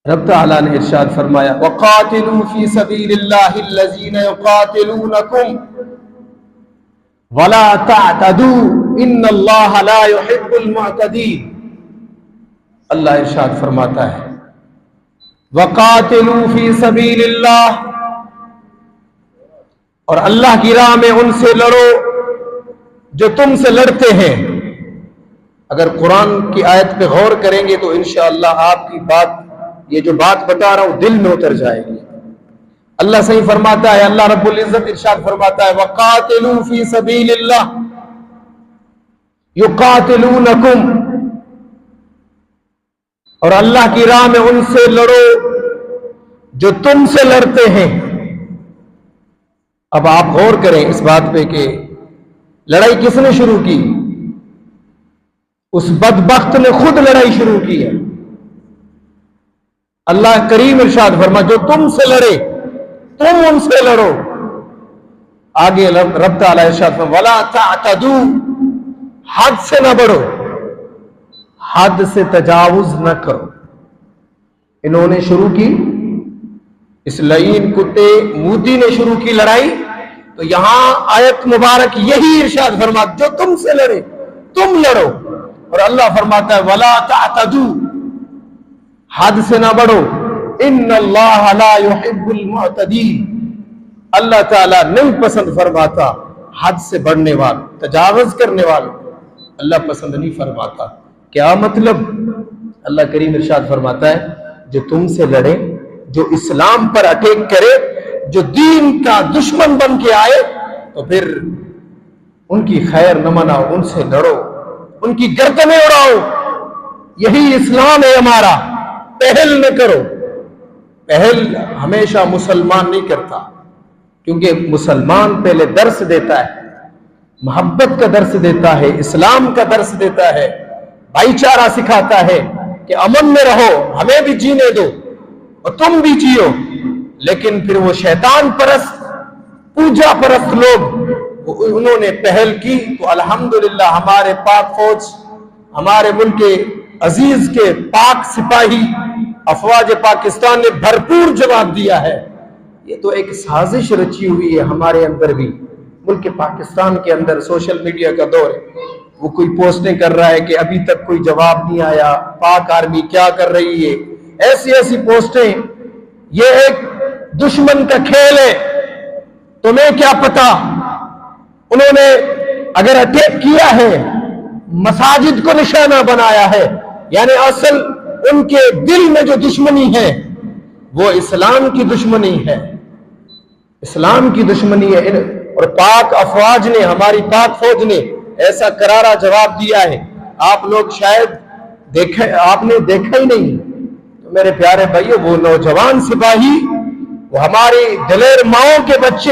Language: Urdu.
رب تعالیٰ نے ارشاد فرمایا وَقَاتِلُوا فِي سَبِيلِ اللَّهِ الَّذِينَ يُقَاتِلُونَكُمْ وَلَا تَعْتَدُوا إِنَّ اللَّهَ لَا يُحِبُّ الْمُعْتَدِينَ۔ اللہ ارشاد فرماتا ہے وَقَاتِلُوا فِي سَبِيلِ اللَّهِ، اور اللہ کی راہ میں ان سے لڑو جو تم سے لڑتے ہیں۔ اگر قرآن کی آیت پہ غور کریں گے تو انشاءاللہ آپ کی بات، یہ جو بات بتا رہا ہوں، دل میں اتر جائے گی۔ اللہ صحیح فرماتا ہے، اللہ رب العزت ارشاد فرماتا ہے وَقَاتِلُوا فِي سَبِيلِ اللَّهِ يُقَاتِلُونَكُمْ، اور اللہ کی راہ میں ان سے لڑو جو تم سے لڑتے ہیں۔ اب آپ غور کریں اس بات پہ کہ لڑائی کس نے شروع کی؟ اس بدبخت نے خود لڑائی شروع کی ہے۔ اللہ کریم ارشاد فرما جو تم سے لڑے تم ان سے لڑو۔ آگے رب تعالیٰ ارشاد فرما وَلَا تَعْتَدُوا، حد سے نہ بڑھو، حد سے تجاوز نہ کرو۔ انہوں نے شروع کی، اس لعین کتے مودی نے شروع کی لڑائی، تو یہاں آیت مبارک یہی ارشاد فرما جو تم سے لڑے تم لڑو، اور اللہ فرماتا ہے وَلَا تَعْتَدُوا، حد سے نہ بڑھو، ان اللہ لا يحب المعتدین، اللہ تعالیٰ نہیں پسند فرماتا حد سے بڑھنے والوں، تجاوز کرنے والوں اللہ پسند نہیں فرماتا۔ کیا مطلب؟ اللہ کریم ارشاد فرماتا ہے جو تم سے لڑے، جو اسلام پر اٹیک کرے، جو دین کا دشمن بن کے آئے، تو پھر ان کی خیر نہ مناؤ، ان سے لڑو، ان کی گردنیں اڑاؤ۔ یہی اسلام ہے ہمارا۔ پہل نہ کرو، پہل ہمیشہ مسلمان نہیں کرتا، کیونکہ مسلمان پہلے درس دیتا ہے، محبت کا درس دیتا ہے، اسلام کا درس دیتا ہے، بھائی چارہ سکھاتا ہے کہ امن میں رہو، ہمیں بھی جینے دو اور تم بھی جیو۔ لیکن پھر وہ شیطان پرست، پوجا پرست لوگ، انہوں نے پہل کی تو الحمدللہ ہمارے پاک فوج، ہمارے ملک عزیز کے پاک سپاہی، افواج پاکستان نے بھرپور جواب دیا ہے۔ یہ تو ایک سازش رچی ہوئی ہے ہمارے اندر بھی، ملک پاکستان کے اندر سوشل میڈیا کا دور ہے، وہ کوئی پوسٹیں کر رہا ہے کہ ابھی تک کوئی جواب نہیں آیا، پاک آرمی کیا کر رہی ہے، ایسی ایسی پوسٹیں۔ یہ ایک دشمن کا کھیل ہے، تمہیں کیا پتا؟ انہوں نے اگر اٹیک کیا ہے، مساجد کو نشانہ بنایا ہے، یعنی اصل ان کے دل میں جو دشمنی ہے وہ اسلام کی دشمنی ہے، اسلام کی دشمنی ہے۔ اور پاک افواج نے، ہماری پاک فوج نے ایسا کرارا جواب دیا ہے، آپ لوگ شاید آپ نے دیکھا ہی نہیں۔ تو میرے پیارے بھائیو، وہ نوجوان سپاہی، وہ ہماری دلیر ماؤں کے بچے